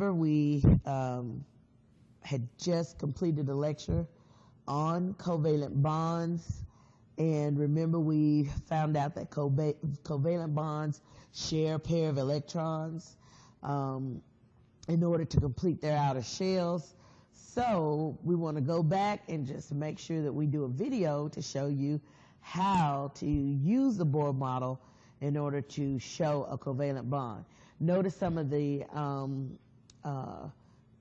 we had just completed a lecture on covalent bonds. And remember, we found out that covalent bonds share a pair of electrons in order to complete their outer shells. So we want to go back and just make sure that we do a video to show you how to use the Bohr model in order to show a covalent bond. Notice some of the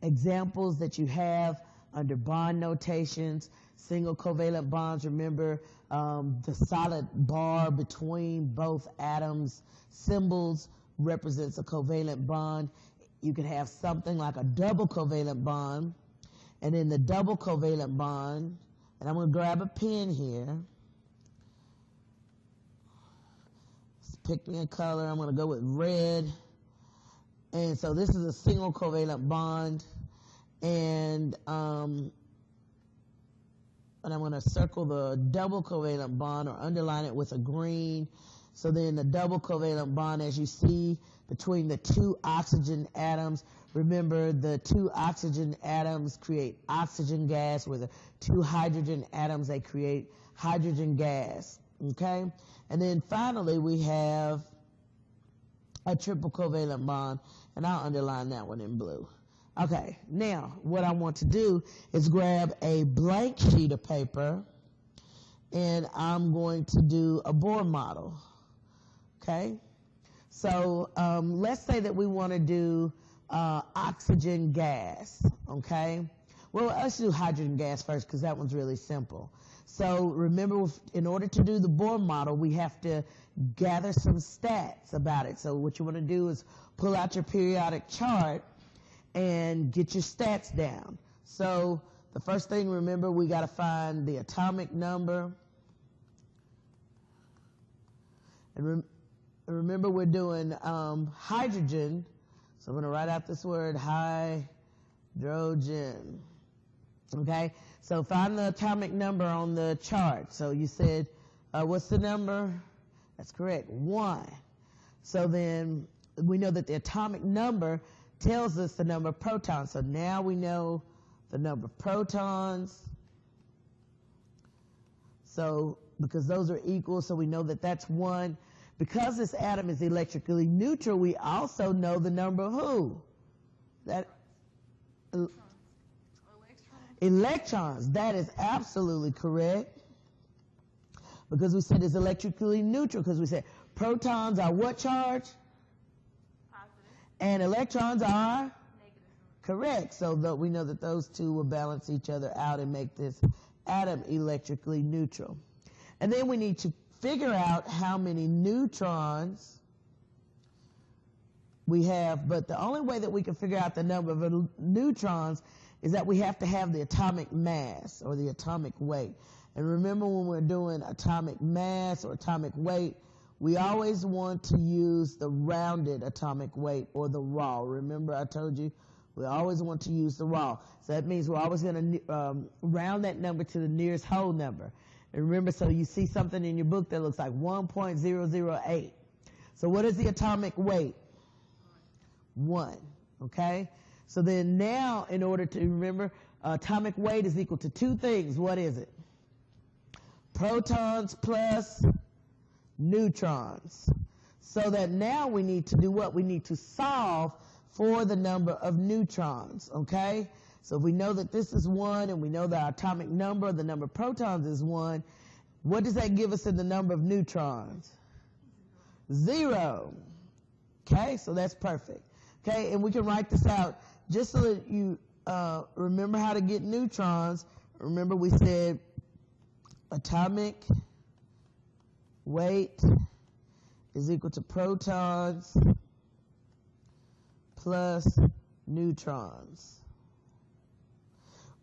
examples that you have under bond notations. Single covalent bonds, remember the solid bar between both atoms symbols represents a covalent bond. You can have something like a double covalent bond, and in the double covalent bond, and I'm going to grab a pen here. Let's pick me a color. I'm going to go with red. And so this is a single covalent bond, and I'm going to circle the double covalent bond or underline it with a green. So then the double covalent bond, as you see, between the two oxygen atoms, remember the two oxygen atoms create oxygen gas, where the two hydrogen atoms, they create hydrogen gas, okay? And then finally we have a triple covalent bond, and I'll underline that one in blue. Okay, now what I want to do is grab a blank sheet of paper, and I'm going to do a Bohr model, okay? So let's say that we want to do oxygen gas, okay? Well, let's do hydrogen gas first because that one's really simple. So remember, in order to do the Bohr model, we have to gather some stats about it. So what you want to do is pull out your periodic chart and get your stats down. So the first thing, remember, we got to find the atomic number. And remember, we're doing hydrogen. So I'm going to write out this word, hydrogen. Okay? So find the atomic number on the chart. So you said, what's the number? That's correct, 1. So then we know that the atomic number tells us the number of protons. So now we know the number of protons. So because those are equal, so we know that that's 1. Because this atom is electrically neutral, we also know the number of who? Electrons. That is absolutely correct. Because we said it's electrically neutral, because we said protons are what charge? And electrons are? Negative. Correct. So we know that those two will balance each other out and make this atom electrically neutral. And then we need to figure out how many neutrons we have. But the only way that we can figure out the number of neutrons is that we have to have the atomic mass or the atomic weight. And remember, when we're doing atomic mass or atomic weight, we always want to use the rounded atomic weight or the raw. Remember, I told you we always want to use the raw. So that means we're always going to round that number to the nearest whole number. And remember, so you see something in your book that looks like 1.008. So what is the atomic weight? 1, okay? So then now, in order to remember, atomic weight is equal to 2 things. What is it? Protons plus neutrons. So that now we need to do what? We need to solve for the number of neutrons, okay? So if we know that this is 1 and we know the atomic number, the number of protons is 1, what does that give us in the number of neutrons? 0. Okay, so that's perfect. Okay, and we can write this out just so that you remember how to get neutrons. Remember, we said atomic weight is equal to protons plus neutrons.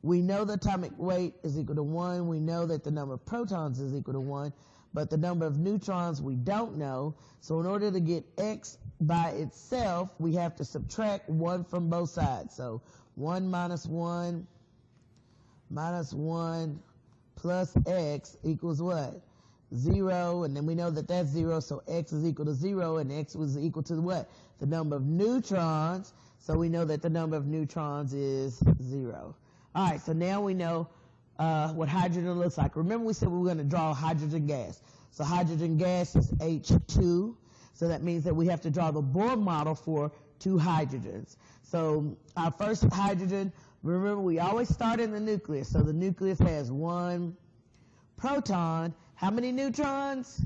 We know the atomic weight is equal to 1. We know that the number of protons is equal to 1, but the number of neutrons we don't know. So in order to get X by itself, we have to subtract 1 from both sides. So 1 minus 1 plus X equals what? 0, and then we know that that's 0, so X is equal to 0, and X was equal to what? The number of neutrons. So we know that the number of neutrons is 0. All right, so now we know what hydrogen looks like. Remember we said we were going to draw hydrogen gas. So hydrogen gas is H2. So that means that we have to draw the Bohr model for 2 hydrogens. So our first hydrogen, remember we always start in the nucleus. So the nucleus has 1 proton. How many neutrons?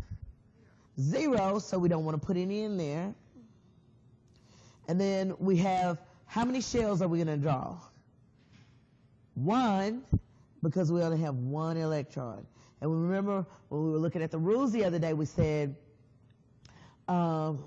0, so we don't want to put any in there. And then we have, how many shells are we going to draw? 1, because we only have 1 electron. And remember when we were looking at the rules the other day, we said we're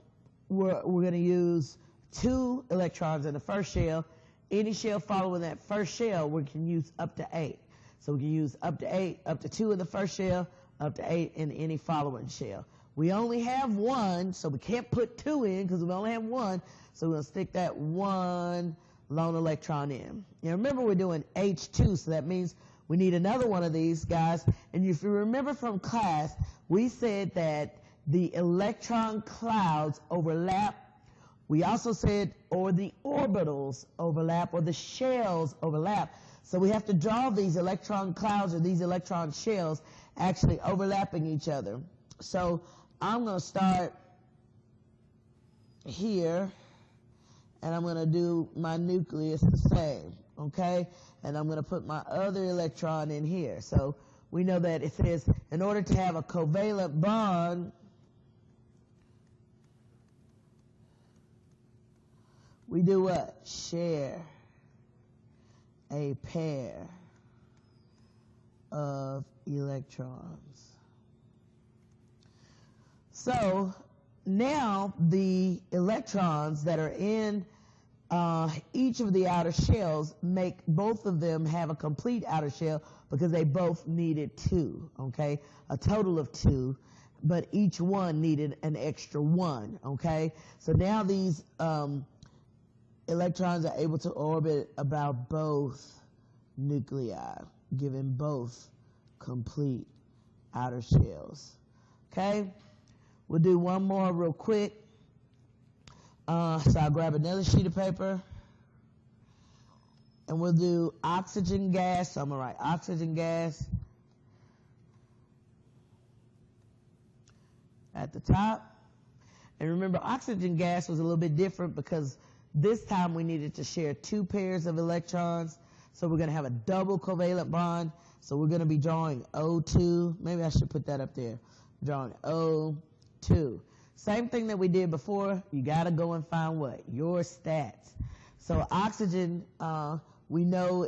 going to use 2 electrons in the first shell. Any shell following that first shell, we can use up to 8. So we can use up to 8, up to 2 in the first shell, up to 8 in any following shell. We only have 1, so we can't put 2 in because we only have 1. So we're going to stick that 1 lone electron in. Now remember we're doing H2, so that means we need another one of these guys. And if you remember from class, we said that the electron clouds overlap. We also said, or the orbitals overlap, or the shells overlap. So we have to draw these electron clouds or these electron shells actually overlapping each other. So I'm going to start here, and I'm going to do my nucleus the same, okay? And I'm going to put my other electron in here. So we know that it says in order to have a covalent bond, we do what? Share a pair of electrons. So now the electrons that are in each of the outer shells make both of them have a complete outer shell because they both needed 2, okay? A total of 2, but each one needed an extra 1, okay? So now these electrons are able to orbit about both nuclei, giving both complete outer shells, okay? We'll do one more real quick. So I'll grab another sheet of paper, and we'll do oxygen gas. So I'm going to write oxygen gas at the top. And remember, oxygen gas was a little bit different because this time we needed to share 2 pairs of electrons. So we're going to have a double covalent bond. So we're going to be drawing O2. Maybe I should put that up there. Drawing O2. Same thing that we did before. You got to go and find what? Your stats. So oxygen, we know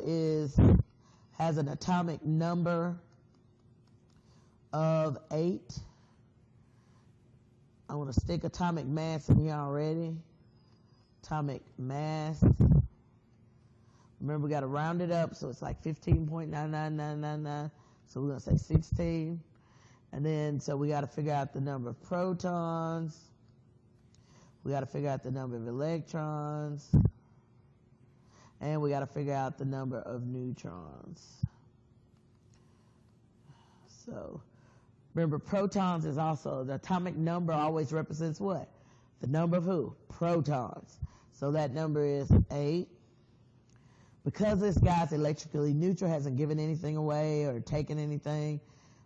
has an atomic number of 8. I want to stick atomic mass in here already. Atomic mass. Remember, we got to round it up, so it's like 15.99999. So we're going to say 16. And then, so we got to figure out the number of protons. We got to figure out the number of electrons. And we got to figure out the number of neutrons. So, remember, protons is also, the atomic number always represents what? The number of who? Protons. So that number is 8. Because this guy's electrically neutral, hasn't given anything away or taken anything,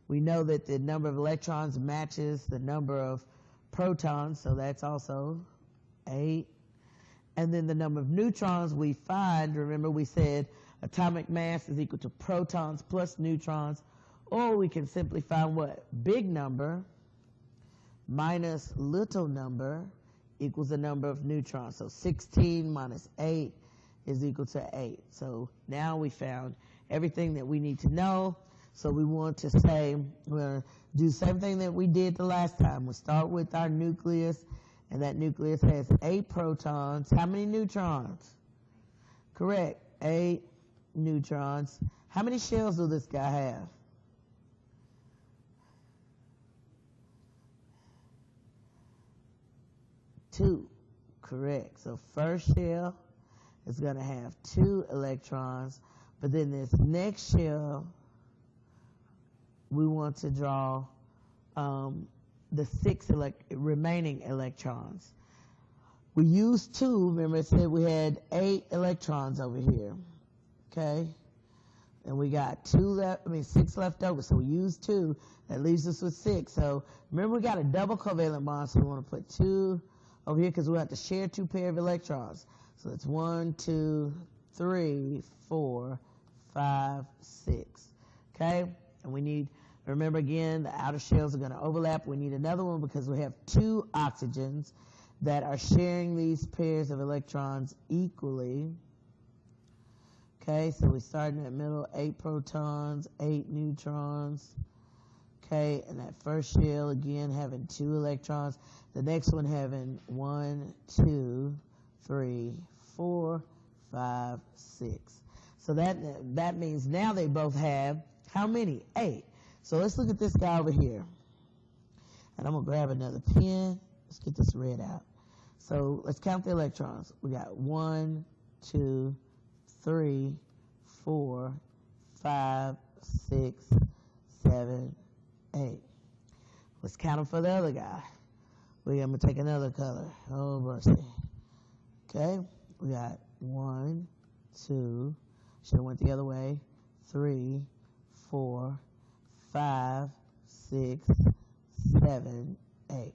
we know that the number of electrons matches the number of protons, so that's also 8. And then the number of neutrons we find, remember we said atomic mass is equal to protons plus neutrons, or we can simply find what? Big number minus little number equals the number of neutrons. So 16 minus 8 is equal to 8. So now we found everything that we need to know. So we want to say, we're going to do the same thing that we did the last time. We'll start with our nucleus, and that nucleus has 8 protons. How many neutrons? Correct, 8 neutrons. How many shells does this guy have? 2, correct. So first shell is going to have 2 electrons, but then this next shell, we want to draw the 6 remaining electrons. We used 2. Remember it said we had 8 electrons over here. Okay? And we got 6 left over. So we used 2. That leaves us with 6. So remember we got a double covalent bond, so we want to put 2 over here because we have to share 2 pairs of electrons. So it's 1, 2, 3, 4, 5, 6. Okay? And we need, remember again, the outer shells are going to overlap. We need another one because we have 2 oxygens that are sharing these pairs of electrons equally. Okay, so we start in that middle, 8 protons, 8 neutrons. Okay, and that first shell again having 2 electrons. The next one having 1, 2, 3, 4, 5, 6. So that means now they both have how many? 8. So let's look at this guy over here. And I'm going to grab another pen. Let's get this red out. So let's count the electrons. We got 1, 2, 3, 4, 5, 6, 7, 8. Let's count them for the other guy. I'm going to take another color. Oh, mercy. Okay. We got 1, 2, should have went the other way, 3, 4, 5, 6, 7, 8.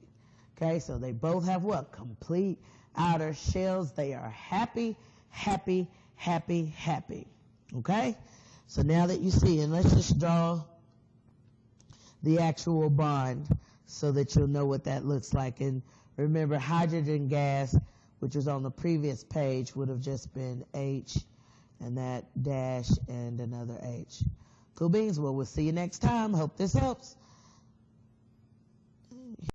Okay, so they both have what? Complete outer shells. They are happy, happy, happy, happy. Okay? So now that you see, and let's just draw the actual bond so that you'll know what that looks like. And remember, hydrogen gas, which was on the previous page, would have just been H and that dash and another H. Cool beans. Well, we'll see you next time. Hope this helps.